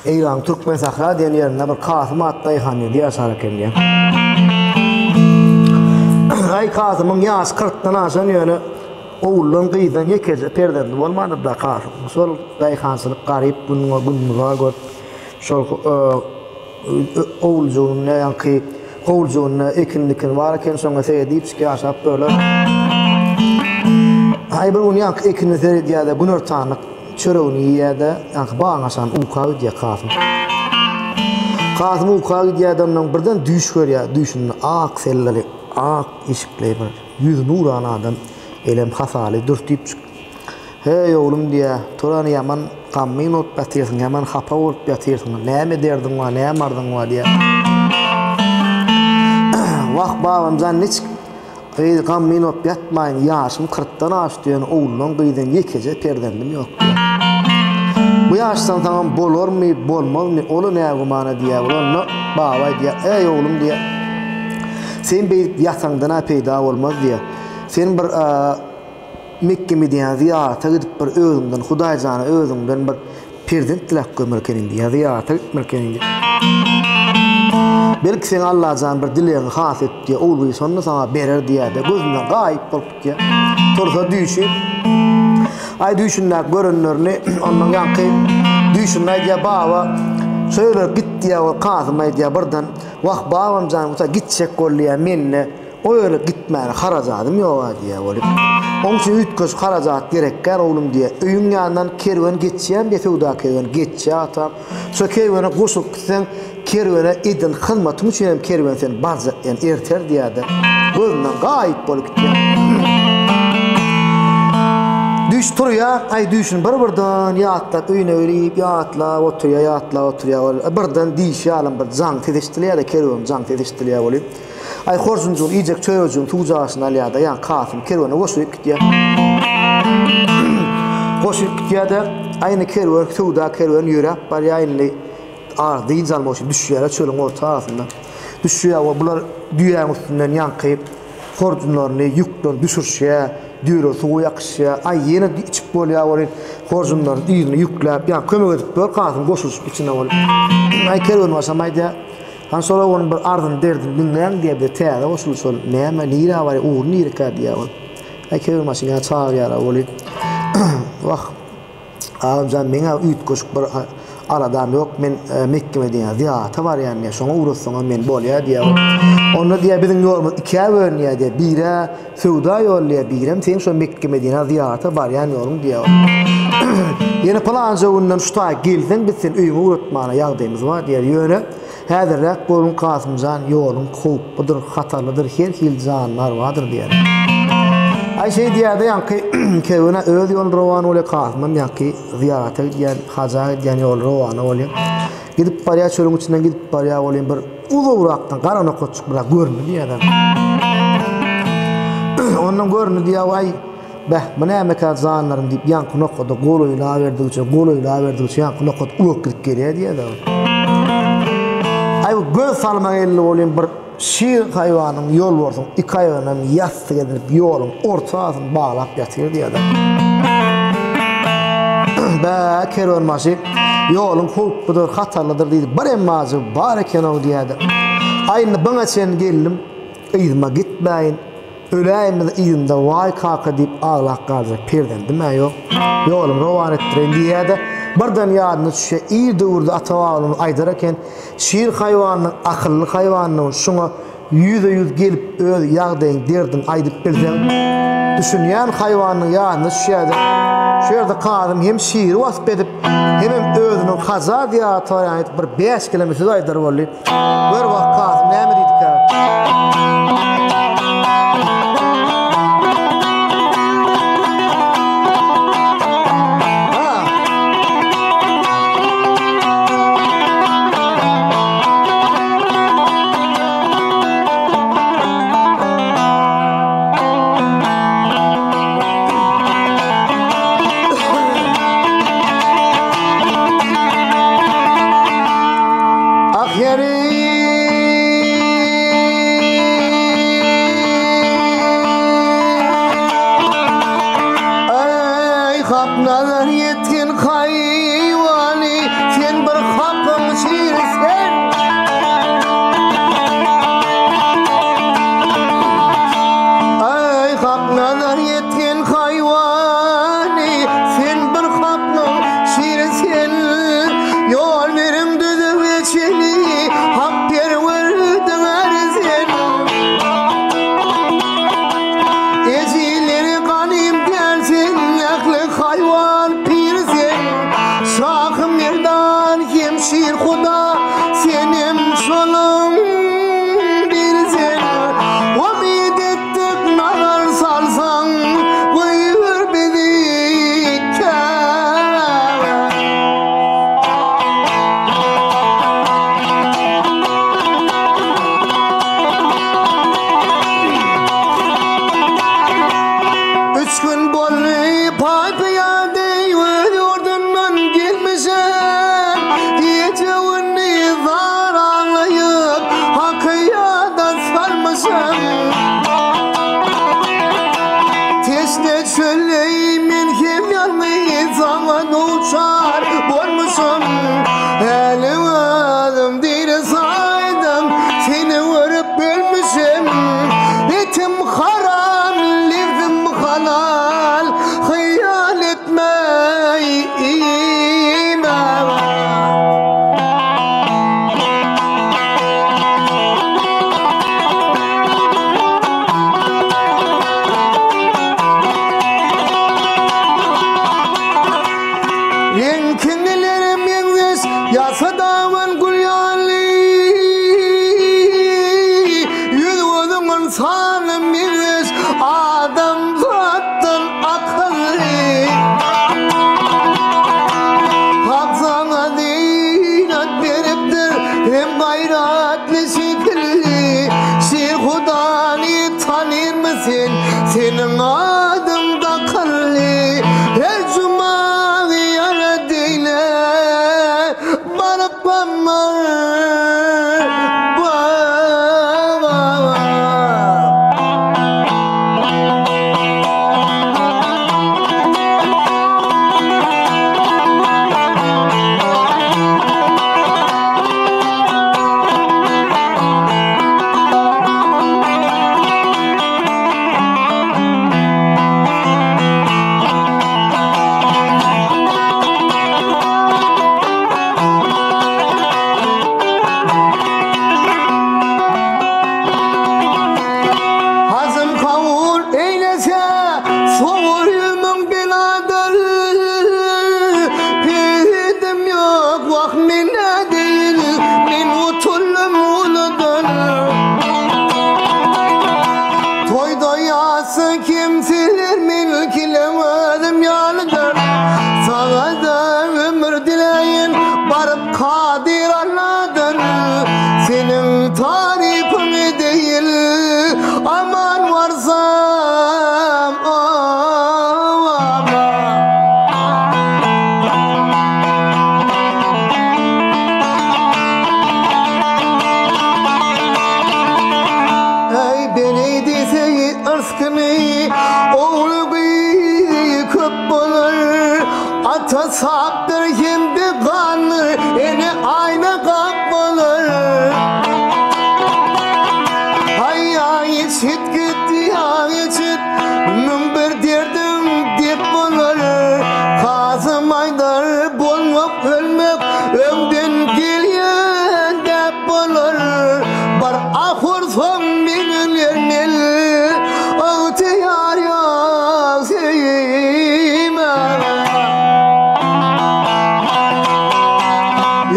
İran Türkmen Sahra diyen yerine bir Kasım Attayhan diye aşarken diye. Ay Kasım'ın yaş 40'tan aşan yönü oğulun kıyıdan yekece perdendi olmadı da Kasım. Sol dayhansılık garip bununla gör. Sol oğulcuğun ne yankı oğulcuğun ekinlikin varken sonra seyredip ki aşap böyle. Ay bir onun yankı ekinli seyrediyor da günür tanık çöreğini yiyede yankı bağınasan ukağı diye Kasım. Kasım ukağı gidiyor da ondan birden düş görüyor. Düşün ak selleri, ak işikleri var. Yüz nuran adam elem hasalı dürtüp çık. Hey oğlum diye toranı yaman kammin ot batıyorsun, yaman hapa ot batıyorsun. Ne mi derdin var, ne mardın var diye. Vah babam zannet kammin ot batmayın, yaşım 40'tan aştı yani oğlum kıyıdan yekece perdendim yok diye. Bu yaştan tamam bolor mu, bolmaz mı, onu ne kumana diye, onu bağvay diye, ey oğlum diye. Sen bir yatağından peyda olmaz diye. Sen bir Mekke Medine ziyarete gidip bir özünden, Hudaycan'a özünden bir perden tilak gömerkenin diye, ziyarete gitmerkenin diye. Belki sen Allah'tan bir dileğini has et diye, oğluyu sonuna sana verir diye de, gözünden gayip olup diye. Torsa düşün. Ay düşünler görünürünü, onun yankı düşünler diye baba, şöyle git diye o Kasım'a diye buradan, vah babam canım, gidecek kolluya minne, öyle gitmeyen haracadım yok diye olup. Onun için ütküz haracat gerekker oğlum diye. Öyün yanından kervan geçeceğim diye sevda kervan geçeceğim atam. So kervana koşup gitsen kervana edin hılmatın için kervan sen bazı yani erter diye de. Gözünden gayip olup gidiyor. Düş duruyor, ay düşün birden yatla öyüne öyleyip yatla oturuyor. Birden dişi alın bir zang tediştiliyor da kervan zang tediştiliyor olup. Ay horsuncuğun iyicek çöyücüğün tuğcağısın aliyada yani Kasım kervanı koşuyup gidiyor. Koşuyup gidiyor da aynı kervan tuğda kervan yürüyüp var ya aynı ağırda inzalma olsun düşüyor çölün orta arasında. Düşüyor bunlar düğen üstünden yankayıp horcunlarını yüklerini düşürüşüyor. Düğür suğu yakışıyor. Ay yine içip oluyor var. Horcunların düğünü yükleyip yani kömür edip böyle Kasım koşup içinde oluyor. Ay kervan varsa mayda han sonra onun bir ardın derdin dinleyen diye bir teyada olsun sonra neyme nira var uğur nira diye var. Ay kervan varsa ya çağır oluyor. Vah ağamcan mena üyt koşup bir aradam yok men Mekke Medine ziyarete var yani sonra uğraşsana men bolya diye. Onu diye bizim yolumuz ikiye bölünüyor diye. Bire Suuda yolluyor birem sen sonra Mekke Medine ziyarete var yani yolum diye. Yine planca ondan şuta gelsen biz sen öyümü uğratmana yağdayımız var diye yöne. Hədirrək qolun Kasımcan yolun kovupbudur, xatarlıdır, her hilcanlar vardır diye. Ay şey diye de yankı kevine öz yol rovan oluyor Kasım'ın yankı ziyarete gidiyen, haca gidiyen yol rovanı oluyor. Gidip paraya çölün içinden gidip paraya oluyor bir ulu uğraktan karanlık koçuk bırak görünü diye de. Ondan görünü diye vay beh bu ne emekat zanlarım deyip yankı noktada goluyla verdiği için yankı noktada uluk gidip geliyor diye de. Ay göz salma elli olayım bir şiir hayvanım yol varsa iki hayvanım yastık edilip yolun ortasını bağlap yatıyor diye de. Be kervan başı yolun hukbudur, hatarlıdır deydi. Bir emmazı bareken o diye de. Aynı bana sen geldim, izma gitmeyin. Öleyim de izimde vay kaka deyip ağlak kalacak perden değil mi yok? Yolum rovan ettirin diye de. Birden yadını düşüyor, iyi doğurdu atavalını aydarken şiir hayvanının, akıllı hayvanının şuna %100 gelip öyle yağdayın derdin aydıp bilsen düşünen hayvanının yadını düşüyor. Şöyle kaldım hem şiiri vasıp edip hem özünün kaza diye atavalını bir 5 kilometre aydarı var. Böyle bak kaldım, ne mi dedik ya? Cemşir Huda senin solun bir zen umid ettik nazar salsan buyur bizi üç gün boyu pay piyade yurdundan gelmişim geceğini zar ağlayıp hakıyadan sarmışım teşne çölleyimin kim yanmayı zaman uçar bolmuşum elim adım dire saydım seni vurup bölmüşüm etim haram livdim halal hayal etmeyim Yenkinlerim yengiz yasadağın gülyanlı yüzüğün sanım yengiz adam zaten akıllı Hafzana dinat veriptir hem gayratlı şekilli Şeyh Huda'nı tanır mısın senin adın da kıllı her cuma kimseler milkilemedim yanıdır sana da ömür dileyin barıp kadir anladın senin tarifin değil aman varsam ey beni dese ırskını oğlu köp bulur ata saptır şimdi kanır eni aynı kap bulur ay ya içit gitti ya içit mümbir derdim dip bulur Kazım Aydar bulmak ölmek ömden geliyen dep bulur bar ahur son minler mil ağıtı yar yok seyime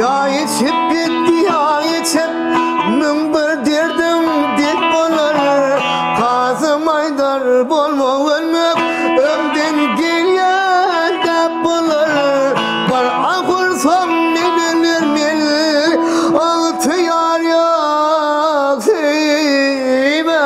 ya içip gitti ya içip mümbir derdim dik bulur Kazım Aydar bulma ölmek ömden geliyen dep bulur bar ahur son minler mil ağıtı yar yok seyime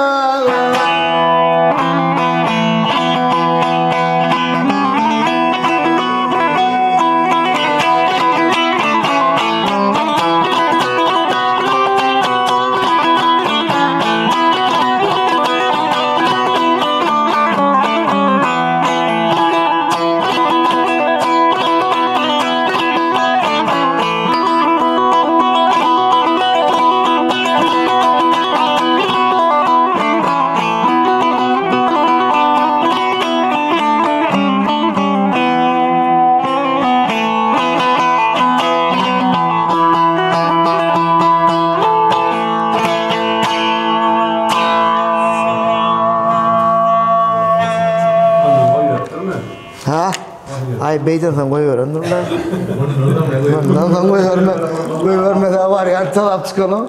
Ha? Ay beyden sen koyuyorum. Lan koyuyorum. Koyuyorum da var ya taraf çıkanı.